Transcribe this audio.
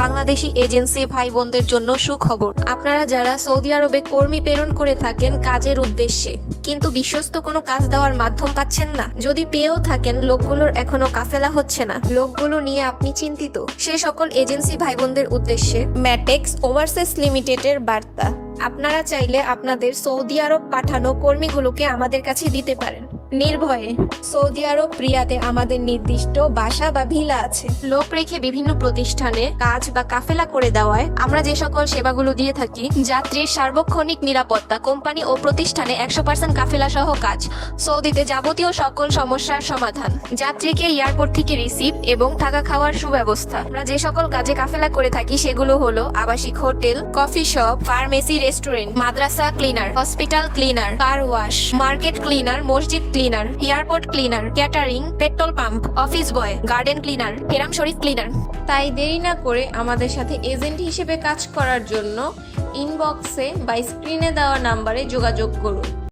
Bangladeshi agency ভাই বোনদের জন্য সুখবর। আপনারা যারা সৌদি আরবে কর্মী প্রেরণ করে থাকেন কাজের উদ্দেশ্যে, কিন্তু বিশ্বস্ত কোনো কাজ দেওয়ার মাধ্যম পাচ্ছেন না, যদি পেয়েও থাকেন লোকগুলোর এখনো কাফেলা হচ্ছে না, লোকগুলো নিয়ে আপনি চিন্তিত, সে সকল এজেন্সি ভাই বোনদের উদ্দেশ্যে ম্যাটেক্স ওভারসিজ লিমিটেডের বার্তা। আপনারা চাইলে আপনাদের সৌদি আরব পাঠানো কর্মীগুলোকে আমাদের কাছে দিতে পারেন নির্ভয়ে। সৌদি আরব রিয়াদে আমাদের নির্দিষ্ট বাসা বা ভিলা আছে। লোক রেখে বিভিন্ন প্রতিষ্ঠানে কাজ বা কাফেলা করে দেওয়ায় আমরা যে সকল সেবাগুলো দিয়ে থাকি: যাত্রীর সার্বক্ষণিক নিরাপত্তা, কোম্পানি ও প্রতিষ্ঠানে 100% কাফেলা সহ কাজ, সৌদিতে যাবতীয় সকল সমস্যার সমাধান, যাত্রীকে এয়ারপোর্ট থেকে রিসিভ এবং থাকা খাওয়ার সুব্যবস্থা। আমরা যে সকল কাজে কাফেলা করে থাকি সেগুলো হলো আবাসিক hotel, coffee shop, pharmacy, restaurant, মাদ্রাসা cleaner, hospital cleaner, car wash, market cleaner, মসজিদ cleaner, airport cleaner, catering, petrol pump, office boy, garden cleaner, হেরাম শরীফ ক্লিনার। তাই দেরি না করে আমাদের সাথে এজেন্ট হিসেবে কাজ করার জন্য ইনবক্সে বা স্ক্রিনে দেওয়া নাম্বারে যোগাযোগ করুন।